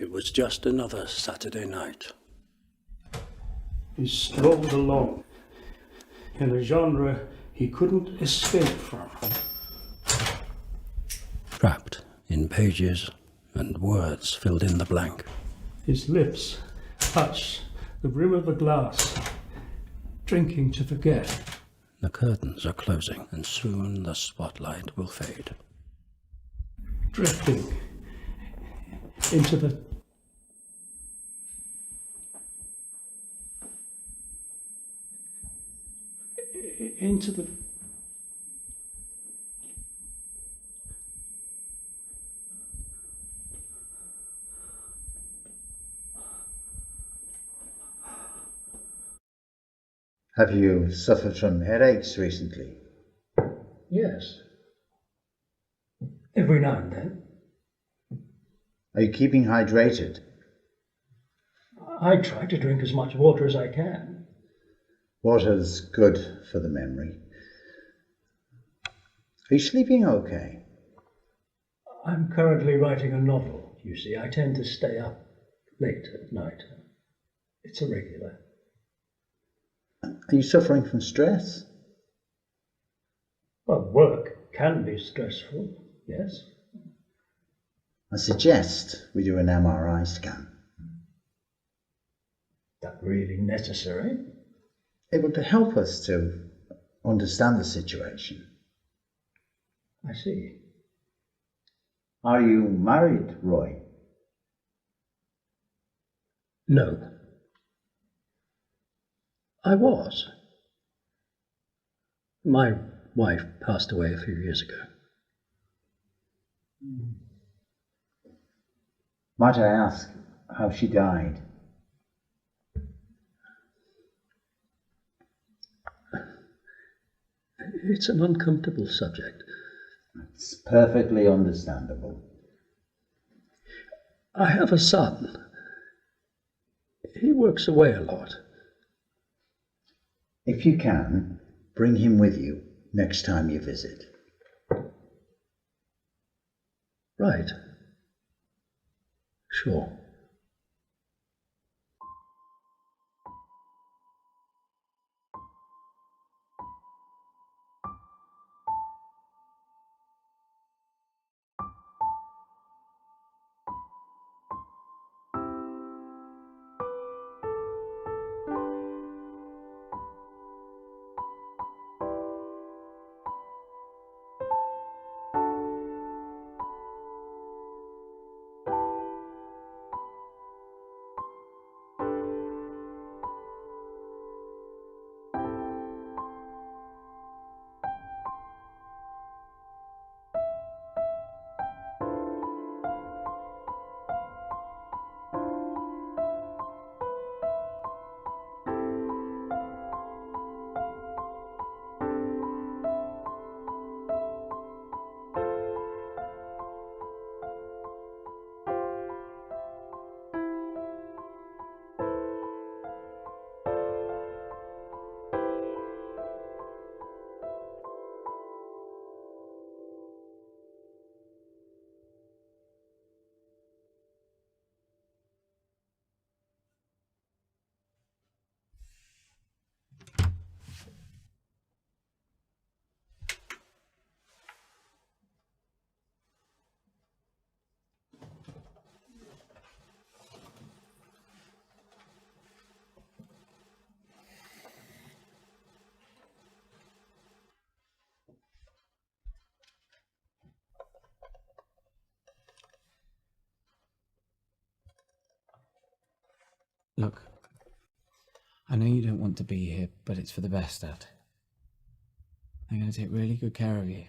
It was just another Saturday night. He strolled along in a genre he couldn't escape from. Trapped in pages and words filled in the blank. His lips touched the rim of the glass, drinking to forget. The curtains are closing, and soon the spotlight will fade. Drifting into the Have you suffered from headaches recently? Yes. Every now and then. Are you keeping hydrated? I try to drink as much water as I can. Water's good for the memory. Are you sleeping okay? I'm currently writing a novel, you see. I tend to stay up late at night. It's irregular. Are you suffering from stress? Well, work can be stressful, yes. I suggest we do an MRI scan. That really necessary? Able to help us to understand the situation. I see. Are you married, Roy? No. I was. My wife passed away a few years ago. Might I ask how she died? It's an uncomfortable subject. It's perfectly understandable. I have a son. He works away a lot. If you can, bring him with you next time you visit. Right. Sure. Look, I know you don't want to be here, but it's for the best, Dad. I'm going to take really good care of you.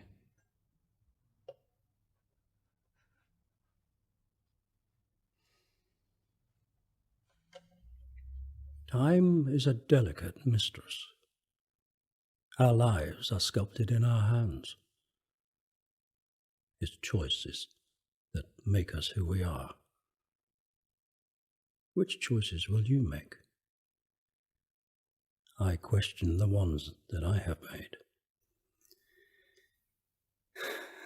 Time is a delicate mistress. Our lives are sculpted in our hands. It's choices that make us who we are. Which choices will you make? I question the ones that I have made.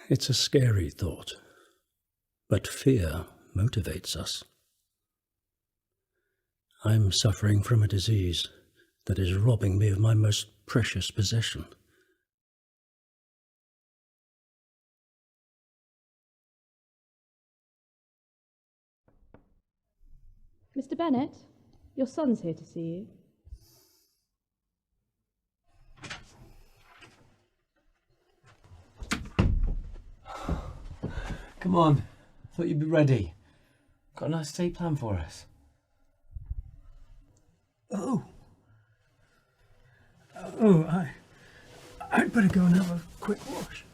It's a scary thought, but fear motivates us. I'm suffering from a disease that is robbing me of my most precious possession. Mr. Bennett, your son's here to see you. Come on. Thought you'd be ready. Got a nice day planned for us. Oh, I'd better go and have a quick wash.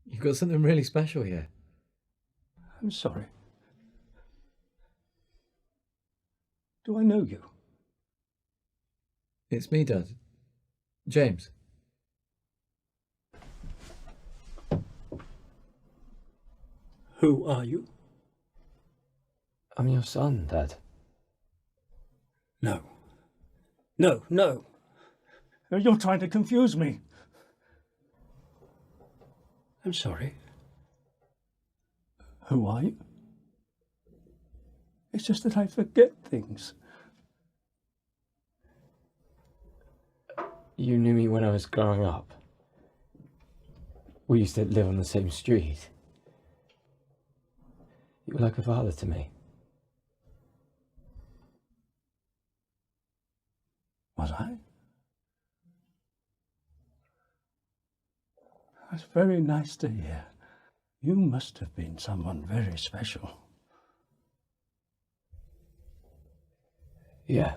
You've got something really special here. I'm sorry. Do I know you? It's me, Dad. James. Who are you? I'm your son, Dad. No. No, no. You're trying to confuse me. I'm sorry. Who are you? It's just that I forget things. You knew me when I was growing up. We used to live on the same street. You were like a father to me. Was I? That's very nice to hear. You must have been someone very special. Yeah.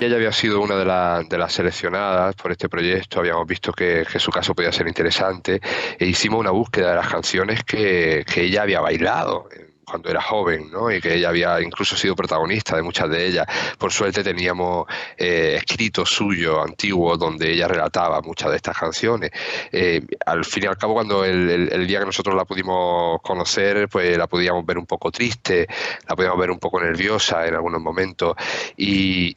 Ella había sido una de las seleccionadas por este proyecto, habíamos visto que su caso podía ser interesante e hicimos una búsqueda de las canciones que ella había bailado cuando era joven, ¿no? Y que ella había incluso sido protagonista de muchas de ellas. Por suerte teníamos escritos suyos antiguos donde ella relataba muchas de estas canciones. Al fin y al cabo, cuando el día que nosotros la pudimos conocer, pues la podíamos ver un poco triste, la podíamos ver un poco nerviosa en algunos momentos y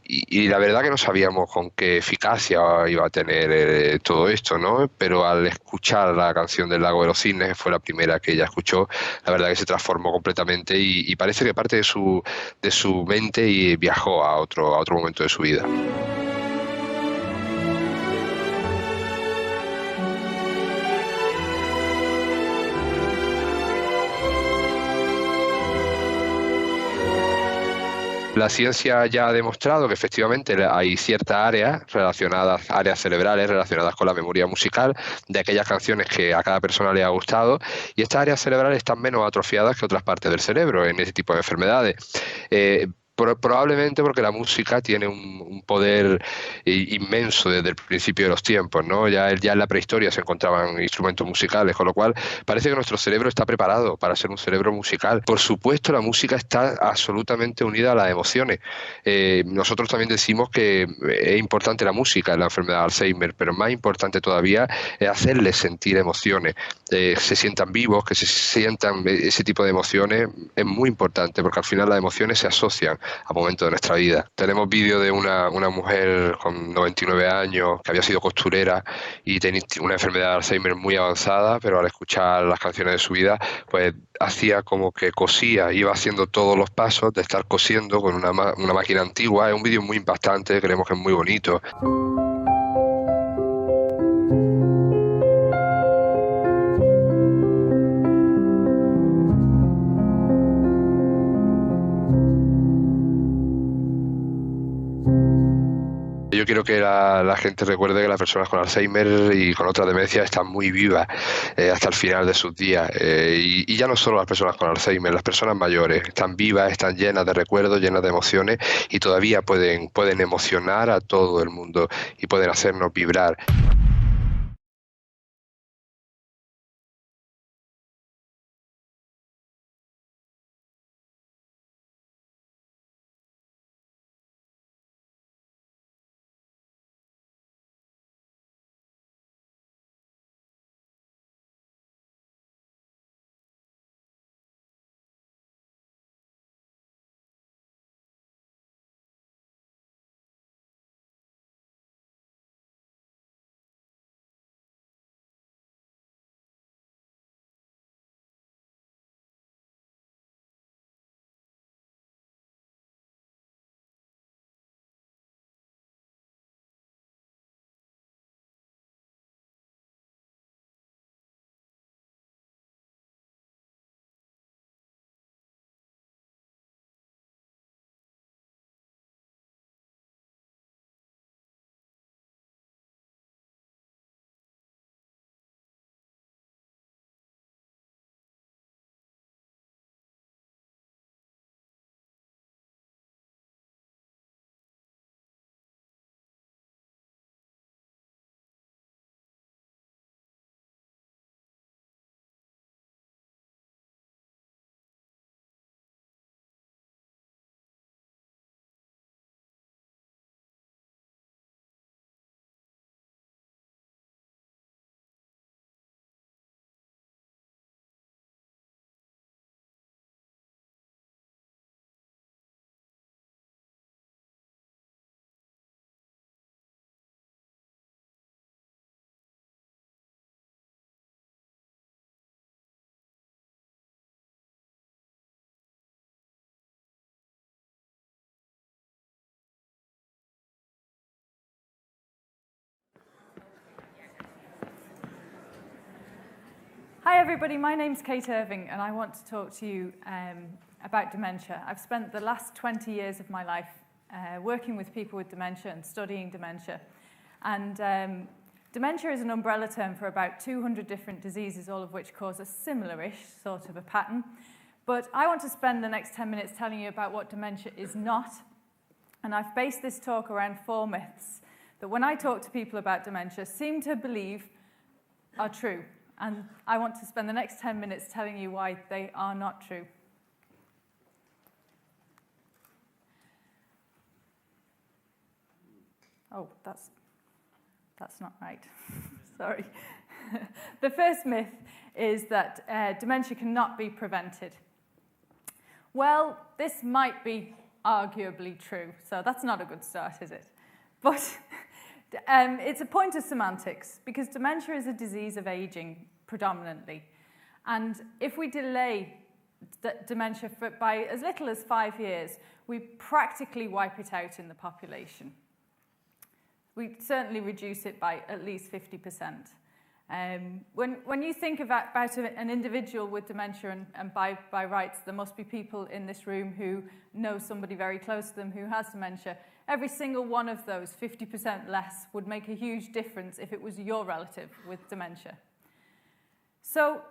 la verdad que no sabíamos con qué eficacia iba a tener todo esto, ¿no? Pero al escuchar la canción del Lago de los Cisnes, que fue la primera que ella escuchó, la verdad que se transformó completamente y parece que parte de su mente y viajó a otro momento de su vida. La ciencia ya ha demostrado que efectivamente hay ciertas áreas relacionadas, áreas cerebrales relacionadas con la memoria musical de aquellas canciones que a cada persona le ha gustado, y estas áreas cerebrales están menos atrofiadas que otras partes del cerebro en ese tipo de enfermedades. Probablemente porque la música tiene un poder inmenso desde el principio de los tiempos, ¿no? Ya en la prehistoria se encontraban instrumentos musicales, con lo cual parece que nuestro cerebro está preparado para ser un cerebro musical. Por supuesto, la música está absolutamente unida a las emociones. Nosotros también decimos que es importante la música en la enfermedad de Alzheimer, pero más importante todavía es hacerles sentir emociones, se sientan vivos, que se sientan ese tipo de emociones. Es muy importante porque al final las emociones se asocian a momentos de nuestra vida. Tenemos vídeos de una mujer con 99 años que había sido costurera y tenía una enfermedad de Alzheimer muy avanzada, pero al escuchar las canciones de su vida, pues hacía como que cosía, iba haciendo todos los pasos de estar cosiendo con una máquina antigua. Es un vídeo muy impactante, creemos que es muy bonito. Yo quiero que la gente recuerde que las personas con Alzheimer y con otras demencias están muy vivas hasta el final de sus días. Y ya no solo las personas con Alzheimer, las personas mayores están vivas, están llenas de recuerdos, llenas de emociones y todavía pueden emocionar a todo el mundo y pueden hacernos vibrar. Hi everybody, my name's Kate Irving and I want to talk to you about dementia. I've spent the last 20 years of my life working with people with dementia and studying dementia. And dementia is an umbrella term for about 200 different diseases, all of which cause a similar-ish sort of a pattern. But I want to spend the next 10 minutes telling you about what dementia is not And I've based this talk around 4 myths that when I talk to people about dementia seem to believe are true. And I want to spend the next 10 minutes telling you why they are not true. Oh, that's not right. Sorry. The first myth is that dementia cannot be prevented. Well, this might be arguably true, so that's not a good start, is it? But it's a point of semantics, because dementia is a disease of aging predominantly. And if we delay dementia by as little as 5 years, we practically wipe it out in the population. We certainly reduce it by at least 50%. When you think about an individual with dementia, and by rights there must be people in this room who know somebody very close to them who has dementia, every single one of those, 50% less, would make a huge difference if it was your relative with dementia. So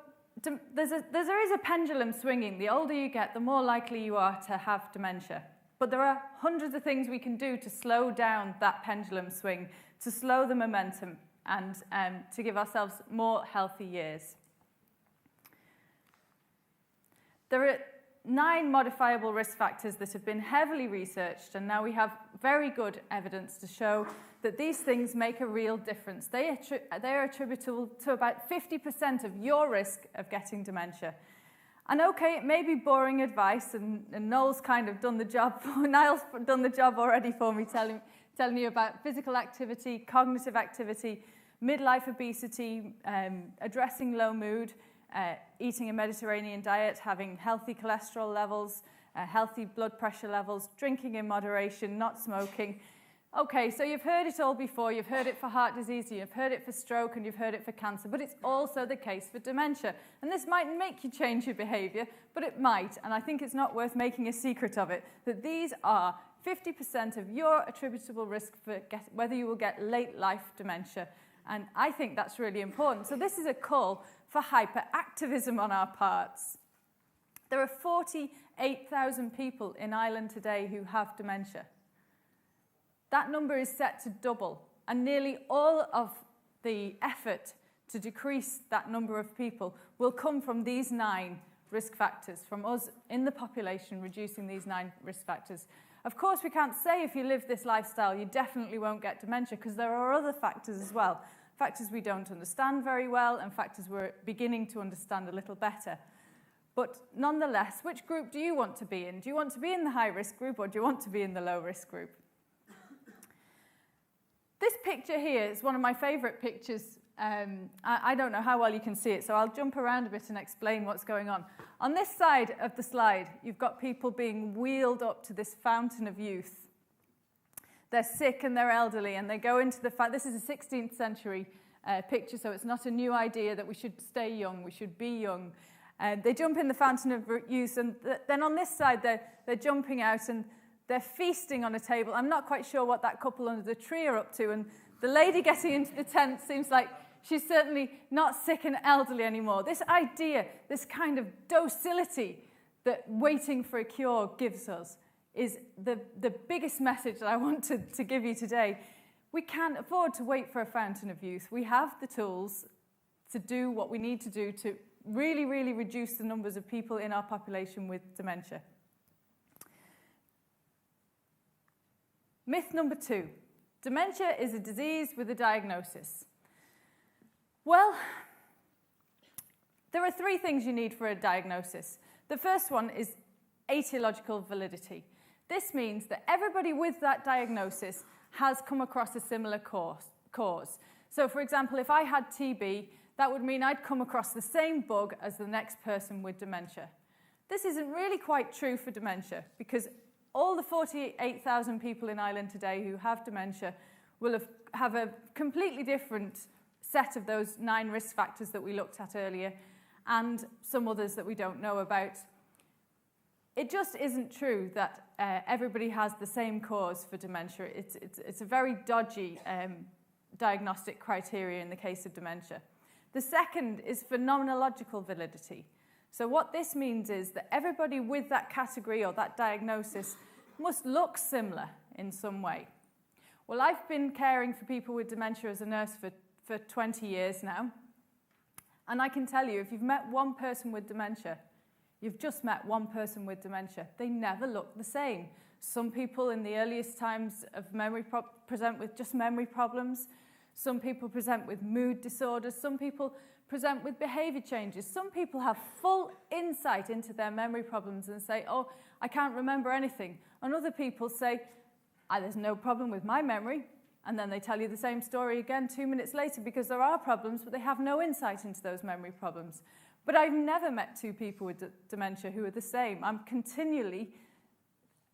there is a pendulum swinging. The older you get, the more likely you are to have dementia. But there are hundreds of things we can do to slow down that pendulum swing, to slow the momentum, and to give ourselves more healthy years. There are 9 modifiable risk factors that have been heavily researched, and now we have very good evidence to show that these things make a real difference. They are attributable to about 50% of your risk of getting dementia. And okay, it may be boring advice, and Noel's kind of done the job. Niall's done the job already for me, telling you about physical activity, cognitive activity, midlife obesity, addressing low mood, eating a Mediterranean diet, having healthy cholesterol levels, healthy blood pressure levels, drinking in moderation, not smoking. Okay, so you've heard it all before. You've heard it for heart disease, you've heard it for stroke, and you've heard it for cancer, but it's also the case for dementia. And this might make you change your behaviour, but it might, and I think it's not worth making a secret of it, that these are 50% of your attributable risk for whether you will get late life dementia. And I think that's really important. So this is a call for hyperactivism on our parts. There are 48,000 people in Ireland today who have dementia. That number is set to double, and nearly all of the effort to decrease that number of people will come from these 9 risk factors, from us in the population reducing these 9 risk factors. Of course, we can't say if you live this lifestyle, you definitely won't get dementia, because there are other factors as well, factors we don't understand very well and factors we're beginning to understand a little better. But nonetheless, which group do you want to be in? Do you want to be in the high-risk group, or do you want to be in the low-risk group? This picture here is one of my favourite pictures. I don't know how well you can see it, so I'll jump around a bit and explain what's going on. On this side of the slide, you've got people being wheeled up to this fountain of youth. They're sick and they're elderly, and they go into the this is a 16th century picture, so it's not a new idea that we should stay young, we should be young. They jump in the fountain of youth, and then on this side, they're jumping out, and they're feasting on a table. I'm not quite sure what that couple under the tree are up to, and the lady getting into the tent seems like she's certainly not sick and elderly anymore. This idea, this kind of docility that waiting for a cure gives us is the biggest message that I want to give you today. We can't afford to wait for a fountain of youth. We have the tools to do what we need to do to really, really reduce the numbers of people in our population with dementia. Myth number 2, dementia is a disease with a diagnosis. Well, there are 3 things you need for a diagnosis. The first one is etiological validity. This means that everybody with that diagnosis has come across a similar cause. So, for example, if I had TB, that would mean I'd come across the same bug as the next person with dementia. This isn't really quite true for dementia, because all the 48,000 people in Ireland today who have dementia will have a completely different set of those 9 risk factors that we looked at earlier, and some others that we don't know about. It just isn't true that everybody has the same cause for dementia. It's a very dodgy diagnostic criteria in the case of dementia. The second is phenomenological validity. So what this means is that everybody with that category or that diagnosis must look similar. in some way? Well, I've been caring for people with dementia as a nurse for 20 years now. And I can tell you, if you've met one person with dementia, you've just met one person with dementia. They never look the same. Some people in the earliest times of memory present with just memory problems. Some people present with mood disorders. Some people present with behavior changes. Some people have full insight into their memory problems and say, oh, I can't remember anything. And other people say, there's no problem with my memory. And then they tell you the same story again 2 minutes later because there are problems, but they have no insight into those memory problems. But I've never met two people with dementia who are the same. I'm continually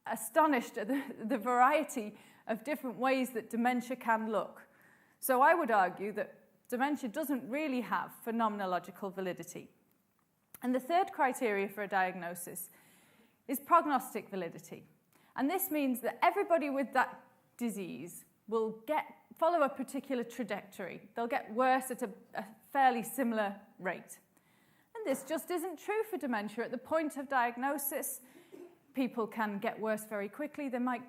astonished at the variety of different ways that dementia can look. So I would argue that dementia doesn't really have phenomenological validity. And the third criteria for a diagnosis is prognostic validity. And this means that everybody with that disease will follow a particular trajectory. They'll get worse at a fairly similar rate. And this just isn't true for dementia. At the point of diagnosis, people can get worse very quickly. They might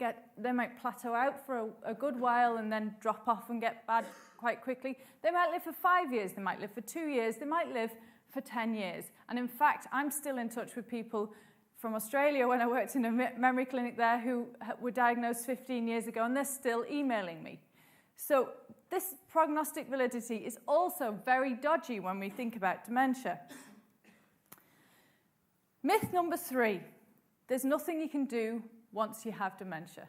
plateau out for a good while and then drop off and get bad quite quickly. They might live for 5 years. They might live for 2 years. They might live for 10 years. And in fact, I'm still in touch with people from Australia when I worked in a memory clinic there who were diagnosed 15 years ago, and they're still emailing me. So this prognostic validity is also very dodgy when we think about dementia. Myth number 3, there's nothing you can do once you have dementia.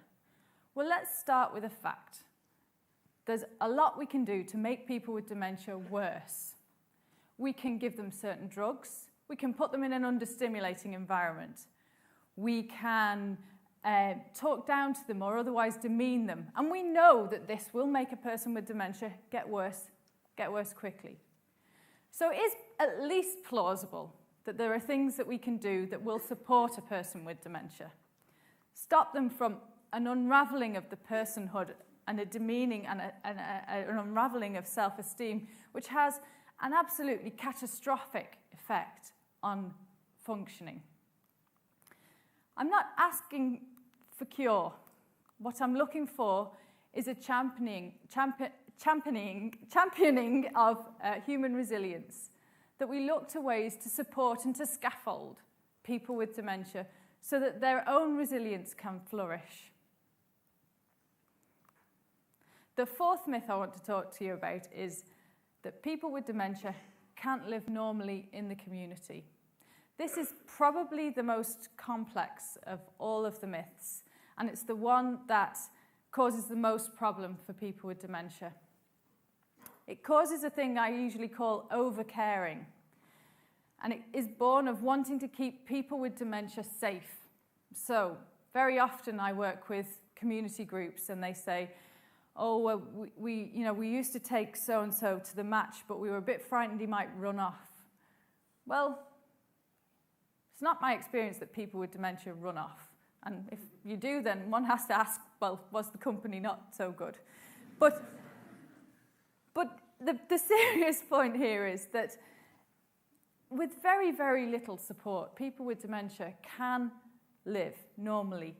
Well, let's start with a fact. There's a lot we can do to make people with dementia worse. We can give them certain drugs. We can put them in an understimulating environment. We can talk down to them or otherwise demean them. And we know that this will make a person with dementia get worse quickly. So it is at least plausible that there are things that we can do that will support a person with dementia. Stop them from an unraveling of the personhood and a demeaning and an unraveling of self-esteem, which has an absolutely catastrophic effect on functioning. I'm not asking for cure. What I'm looking for is a championing of human resilience, that we look to ways to support and to scaffold people with dementia so that their own resilience can flourish. The fourth myth I want to talk to you about is that people with dementia can't live normally in the community. This is probably the most complex of all of the myths, and it's the one that causes the most problem for people with dementia. It causes a thing I usually call over-caring, and it is born of wanting to keep people with dementia safe. So very often I work with community groups and they say, oh, well, we used to take so-and-so to the match, but we were a bit frightened he might run off. Well, it's not my experience that people with dementia run off. And if you do, then one has to ask, well, was the company not so good? But the serious point here is that with very, very little support, people with dementia can live normally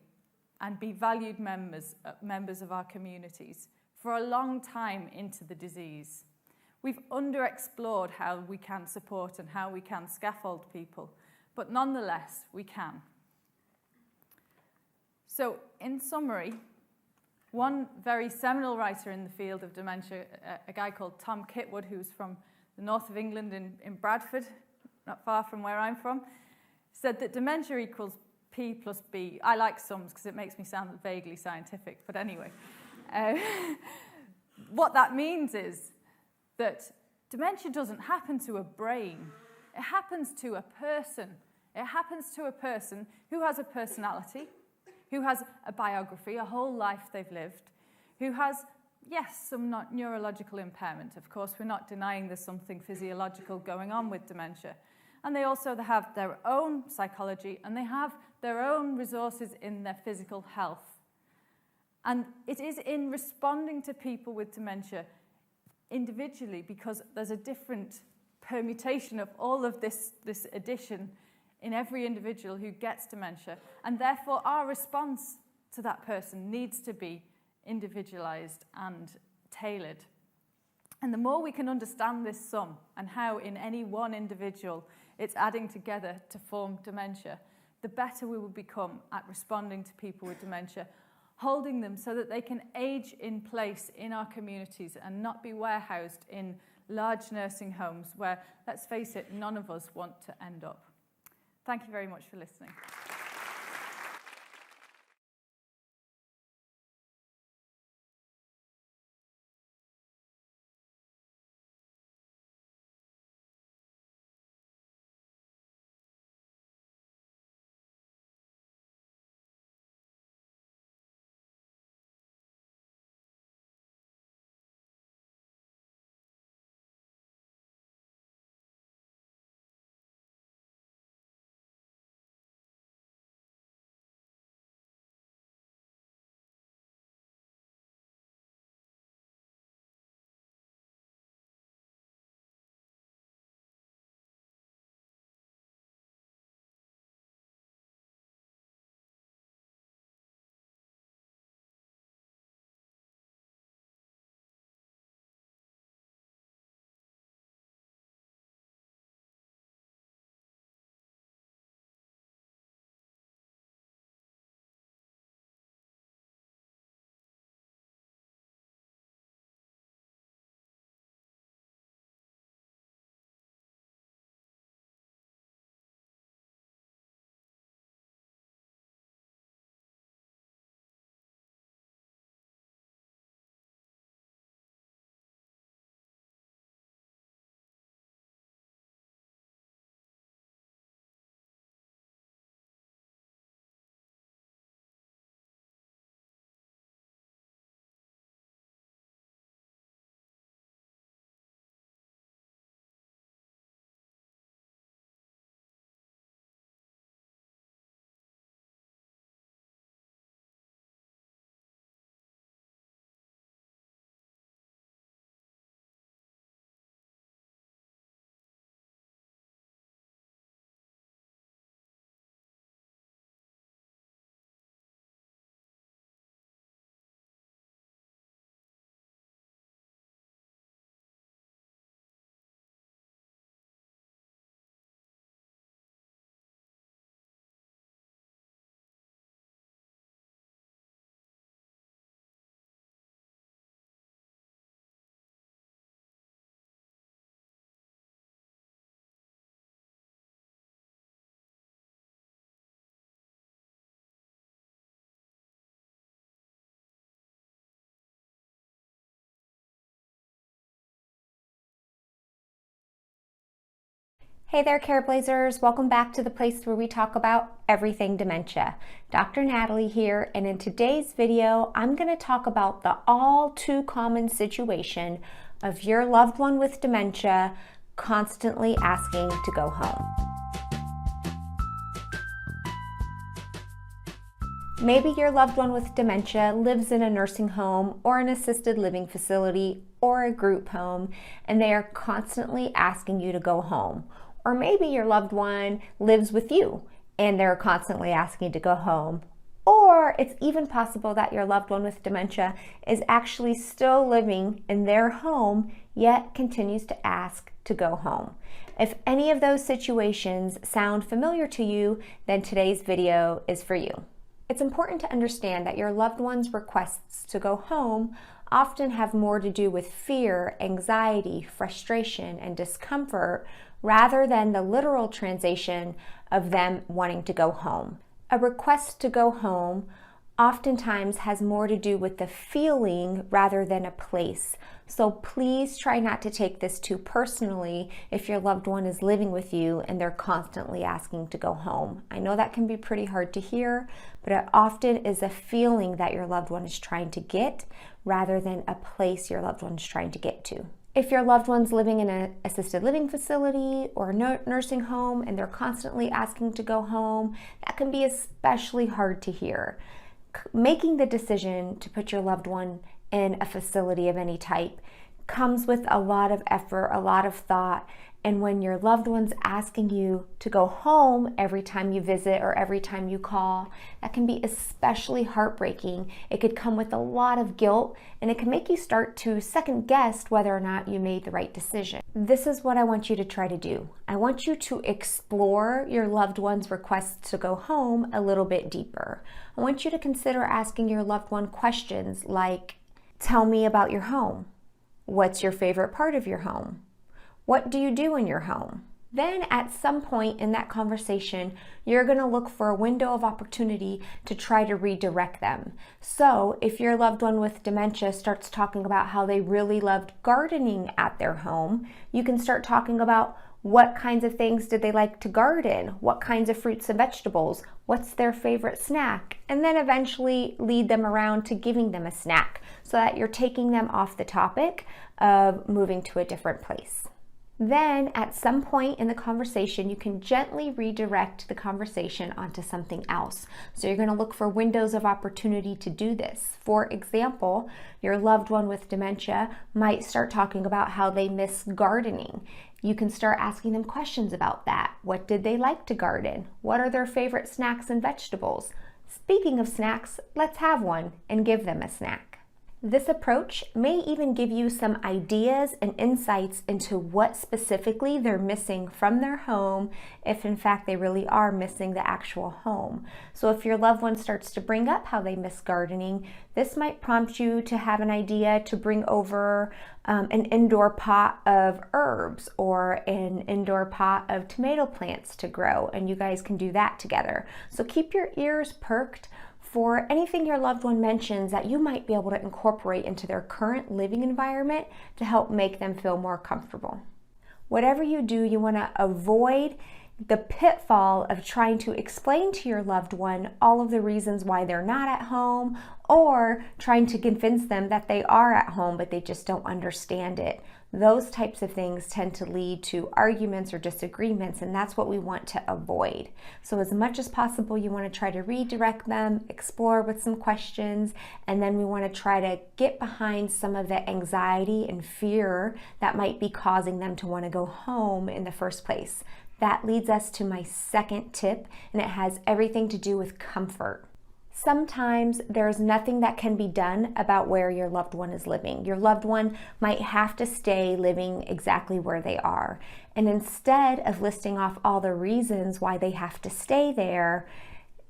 and be valued members of our communities for a long time into the disease. We've underexplored how we can support and how we can scaffold people, but nonetheless, we can. So, in summary, one very seminal writer in the field of dementia, a guy called Tom Kitwood, who's from the north of England in Bradford, not far from where I'm from, said that dementia equals P plus B. I like sums because it makes me sound vaguely scientific, but anyway. What that means is that dementia doesn't happen to a brain. It happens to a person. It happens to a person who has a personality, who has a biography, a whole life they've lived, who has, yes, some neurological impairment. Of course, we're not denying there's something physiological going on with dementia. And they also have their own psychology, and they have their own resources in their physical health. And it is in responding to people with dementia individually, because there's a different permutation of all of this addition in every individual who gets dementia. And therefore, our response to that person needs to be individualized and tailored. And the more we can understand this sum and how in any one individual it's adding together to form dementia, the better we will become at responding to people with dementia, holding them so that they can age in place in our communities and not be warehoused in large nursing homes where, let's face it, none of us want to end up. Thank you very much for listening. Hey there, Care Blazers. Welcome back to the place where we talk about everything dementia. Dr. Natalie here, and in today's video, I'm going to talk about the all too common situation of your loved one with dementia constantly asking to go home. Maybe your loved one with dementia lives in a nursing home or an assisted living facility or a group home, and they are constantly asking you to go home. Or maybe your loved one lives with you and they're constantly asking you to go home. Or it's even possible that your loved one with dementia is actually still living in their home, yet continues to ask to go home. If any of those situations sound familiar to you, then today's video is for you. It's important to understand that your loved one's requests to go home often have more to do with fear, anxiety, frustration, and discomfort rather than the literal translation of them wanting to go home. A request to go home oftentimes has more to do with the feeling rather than a place. So please try not to take this too personally if your loved one is living with you and they're constantly asking to go home. I know that can be pretty hard to hear, but it often is a feeling that your loved one is trying to get rather than a place your loved one is trying to get to. If your loved one's living in an assisted living facility or a nursing home and they're constantly asking to go home, that can be especially hard to hear. Making the decision to put your loved one in a facility of any type comes with a lot of effort, a lot of thought, And when your loved one's asking you to go home every time you visit or every time you call, that can be especially heartbreaking. It could come with a lot of guilt, and it can make you start to second guess whether or not you made the right decision. This is what I want you to try to do. I want you to explore your loved one's requests to go home a little bit deeper. I want you to consider asking your loved one questions like, tell me about your home. What's your favorite part of your home? What do you do in your home? Then at some point in that conversation, you're going to look for a window of opportunity to try to redirect them. So if your loved one with dementia starts talking about how they really loved gardening at their home, you can start talking about what kinds of things did they like to garden? What kinds of fruits and vegetables? What's their favorite snack? And then eventually lead them around to giving them a snack so that you're taking them off the topic of moving to a different place. Then at some point in the conversation, you can gently redirect the conversation onto something else. So you're going to look for windows of opportunity to do this. For example, your loved one with dementia might start talking about how they miss gardening. You can start asking them questions about that. What did they like to garden? What are their favorite snacks and vegetables? Speaking of snacks, let's have one and give them a snack. This approach may even give you some ideas and insights into what specifically they're missing from their home, if in fact they really are missing the actual home. So if your loved one starts to bring up how they miss gardening, this might prompt you to have an idea to bring over an indoor pot of herbs or an indoor pot of tomato plants to grow, and you guys can do that together. So keep your ears perked for anything your loved one mentions that you might be able to incorporate into their current living environment to help make them feel more comfortable. Whatever you do, you want to avoid the pitfall of trying to explain to your loved one all of the reasons why they're not at home, or trying to convince them that they are at home but they just don't understand it. Those types of things tend to lead to arguments or disagreements, and that's what we want to avoid. So as much as possible, you want to try to redirect them, explore with some questions, and then we want to try to get behind some of the anxiety and fear that might be causing them to want to go home in the first place. That leads us to my second tip, and it has everything to do with comfort. Sometimes there's nothing that can be done about where your loved one is living. Your loved one might have to stay living exactly where they are. And instead of listing off all the reasons why they have to stay there,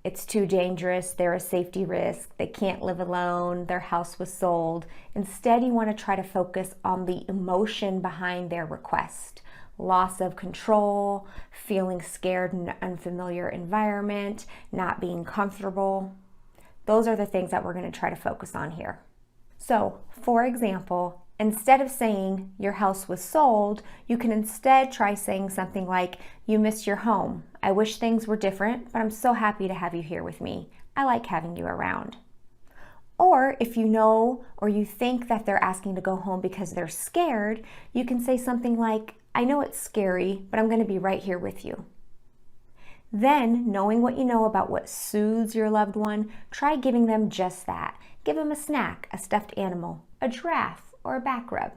it's too dangerous, they're a safety risk, they can't live alone, their house was sold. Instead, you want to try to focus on the emotion behind their request. Loss of control, feeling scared in an unfamiliar environment, not being comfortable. Those are the things that we're going to try to focus on here. So, for example, instead of saying your house was sold, you can instead try saying something like, you missed your home. I wish things were different, but I'm so happy to have you here with me. I like having you around. Or if you know or you think that they're asking to go home because they're scared, you can say something like, I know it's scary, but I'm going to be right here with you. Then, knowing what you know about what soothes your loved one, try giving them just that. Give them a snack, a stuffed animal, a giraffe, or a back rub.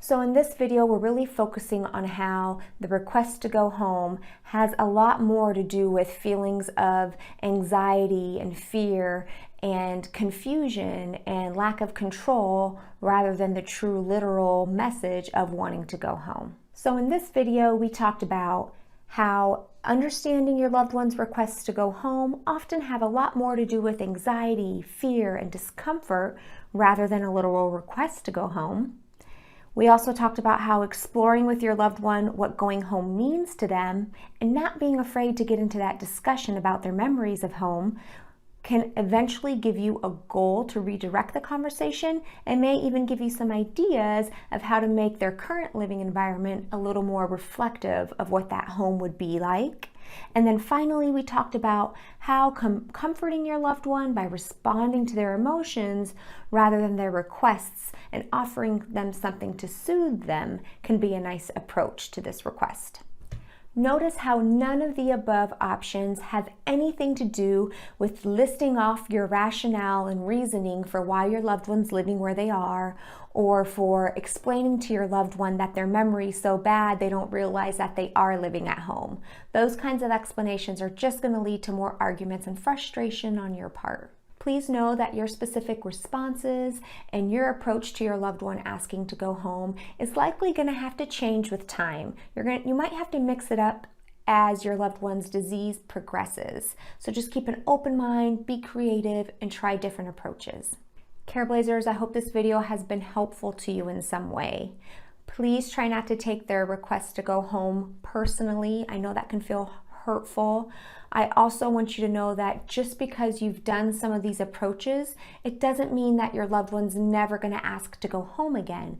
So in this video, we're really focusing on how the request to go home has a lot more to do with feelings of anxiety and fear and confusion and lack of control rather than the true literal message of wanting to go home. So in this video, we talked about how understanding your loved one's requests to go home often have a lot more to do with anxiety, fear, and discomfort rather than a literal request to go home. We also talked about how exploring with your loved one what going home means to them and not being afraid to get into that discussion about their memories of home can eventually give you a goal to redirect the conversation and may even give you some ideas of how to make their current living environment a little more reflective of what that home would be like. And then finally, we talked about how comforting your loved one by responding to their emotions rather than their requests and offering them something to soothe them can be a nice approach to this request. Notice how none of the above options have anything to do with listing off your rationale and reasoning for why your loved one's living where they are, or for explaining to your loved one that their memory's so bad they don't realize that they are living at home. Those kinds of explanations are just going to lead to more arguments and frustration on your part. Please know that your specific responses and your approach to your loved one asking to go home is likely going to have to change with time. You might have to mix it up as your loved one's disease progresses. So just keep an open mind, be creative, and try different approaches. Careblazers, I hope this video has been helpful to you in some way. Please try not to take their request to go home personally. I know that can feel hurtful. I also want you to know that just because you've done some of these approaches, it doesn't mean that your loved one's never going to ask to go home again.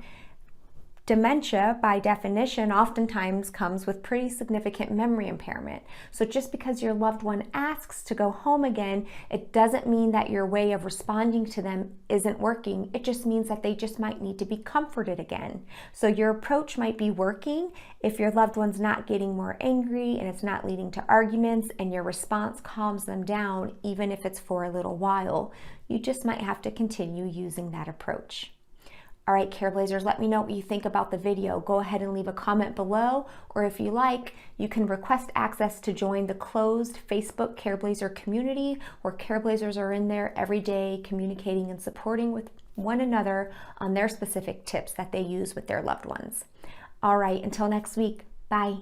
Dementia, by definition, oftentimes comes with pretty significant memory impairment. So just because your loved one asks to go home again, it doesn't mean that your way of responding to them isn't working. It just means that they just might need to be comforted again. So your approach might be working if your loved one's not getting more angry and it's not leading to arguments and your response calms them down, even if it's for a little while. You just might have to continue using that approach. All right, Careblazers, let me know what you think about the video. Go ahead and leave a comment below, or if you like, you can request access to join the closed Facebook Careblazer community, where Careblazers are in there every day communicating and supporting with one another on their specific tips that they use with their loved ones. All right, until next week, bye.